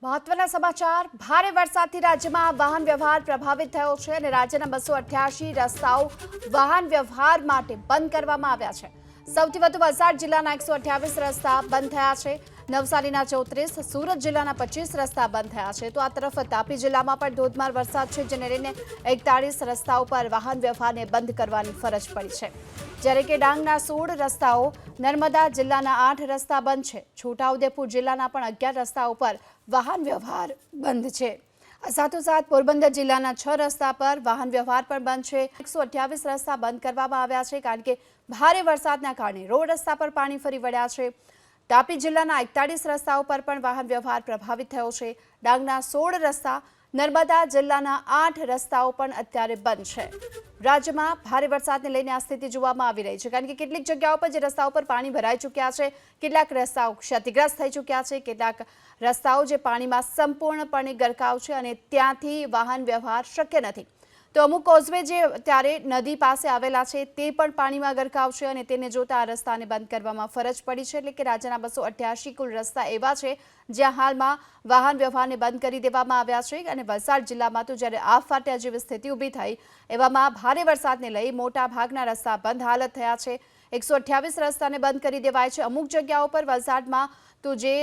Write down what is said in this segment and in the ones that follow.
મહત્વના સમાચાર ભારે વરસાદથી રાજ્યમાં વાહન વ્યવહાર પ્રભાવિત થયો છે અને રાજ્યના 288 રસ્તાઓ વાહન વ્યવહાર માટે બંધ કરવામાં આવ્યા છે। સૌથી વધુ વલસાડ જિલ્લાના 128 રસ્તા બંધ થયા છે। નવસારીના 34, સુરત જિલ્લાના 25 રસ્તા બંધ થયા છે। તો આ તરફ તાપી જિલ્લામાં પણ ધોધમાર વરસાદ છે, જેને લઈને 41 રસ્તાઓ પર વાહન વ્યવહારને બંધ કરવાની ફરજ પડી છે। જ્યારે કે ડાંગના 16 રસ્તાઓ, નર્મદા જિલ્લાના 8 રસ્તા બંધ છે। છોટાઉદેપુર જિલ્લાના પણ 11 રસ્તાઓ પર વાહન વ્યવહાર બંધ છે। સાથોસાથ પોરબંદર જિલ્લાના 6 રસ્તા પર વાહન વ્યવહાર પણ બંધ છે। 128 રસ્તા બંધ કરવામાં આવ્યા છે, કારણ કે ભારે વરસાદના કારણે રોડ રસ્તા પર પાણી ફરી વળ્યા છે। તાપી જિલ્લાના 41 રસ્તાઓ પર પણ વાહન વ્યવહાર પ્રભાવિત થયો છે। ડાંગના 16 રસ્તા, નર્મદા જિલ્લાના 8 રસ્તાઓ પણ અત્યારે બંધ છે। રાજ્યમાં ભારે વરસાદને લઈને આ સ્થિતિ જોવામાં આવી રહી છે, કારણ કે કેટલીક જગ્યાઓ પર જે રસ્તાઓ પર પાણી ભરાઈ ચૂક્યા છે, કેટલાક રસ્તાઓ ક્ષતિગ્રસ્ત થઈ ચૂક્યા છે, કેટલાક રસ્તાઓ જે પાણીમાં સંપૂર્ણપણે ગરકાવ છે અને ત્યાંથી વાહન વ્યવહાર શક્ય નથી। તો અમુક કોઝવે જે ત્યારે નદી પાસે આવેલા છે તે પણ પાણીમાં ગરકાવ છે અને તેને જોતા આ રસ્તાને બંધ કરવામાં ફરજ પડી છે। એટલે કે રાજ્યના 288 કુલ રસ્તા એવા છે જ્યાં હાલમાં વાહન વ્યવહારને બંધ કરી દેવામાં આવ્યા છે। અને વલસાડ જિલ્લામાં તો જ્યારે આફ ફાટ્યા જેવી સ્થિતિ ઊભી થઈ, એવામાં ભારે વરસાદને લઈ મોટા ભાગના રસ્તા બંધ હાલત થયા છે। 128 રસ્તાને બંધ કરી દેવાય છે। અમુક જગ્યાઓ પર વલસાડમાં તો જે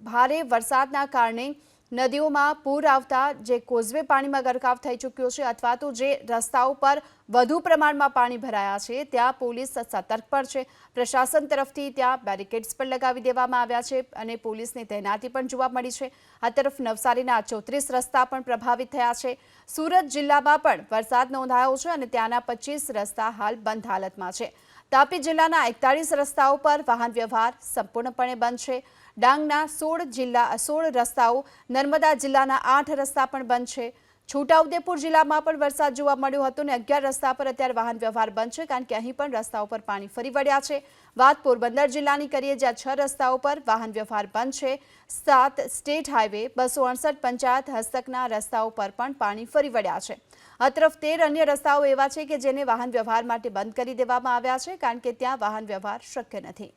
ભારે વરસાદના કારણે નદીઓમાં પૂર આવતા જે કોઝવે પાણીમાં ગરકાવ થઈ ચૂક્યો છે, અથવા તો જે રસ્તાઓ પર વધુ પ્રમાણમાં પાણી ભરાયા છે ત્યાં પોલીસ સતર્ક પર છે। પ્રશાસન તરફથી ત્યાં બેરિકેડ્સ પણ લગાવી દેવામાં આવ્યા છે અને પોલીસની તૈનાતી પણ જોવા મળી છે। આ તરફ નવસારીના 34 રસ્તા પણ પ્રભાવિત થયા છે। સુરત જિલ્લામાં પણ વરસાદ નોંધાયો છે અને ત્યાંના 25 રસ્તા હાલ બંધ હાલતમાં છે। તાપી જિલ્લાના 41 રસ્તાઓ પર વાહન વ્યવહાર સંપૂર્ણપણે બંધ છે। ડાંગના 16 રસ્તાઓ, નર્મદા જિલ્લાના 8 રસ્તા પણ બંધ છે। છોટાઉદેપુર જિલ્લામાં પણ વરસાદ જોવા મળ્યો હતો અને 11 રસ્તા પર અત્યારે વાહન વ્યવહાર બંધ છે, કારણ કે અહીં પણ રસ્તાઓ પર પાણી ફરી વળ્યા છે। વાત પોરબંદર જિલ્લાની કરીએ, જ્યાં 6 રસ્તાઓ પર વાહન વ્યવહાર બંધ છે। 7 સ્ટેટ હાઈવે, 268 પંચાયત હસ્તકના રસ્તાઓ પર પણ પાણી ફરી વળ્યા છે। આ તરફ 13 અન્ય રસ્તાઓ એવા છે કે જેને વાહન વ્યવહાર માટે બંધ કરી દેવામાં આવ્યા છે, કારણ કે ત્યાં વાહન વ્યવહાર શક્ય નથી।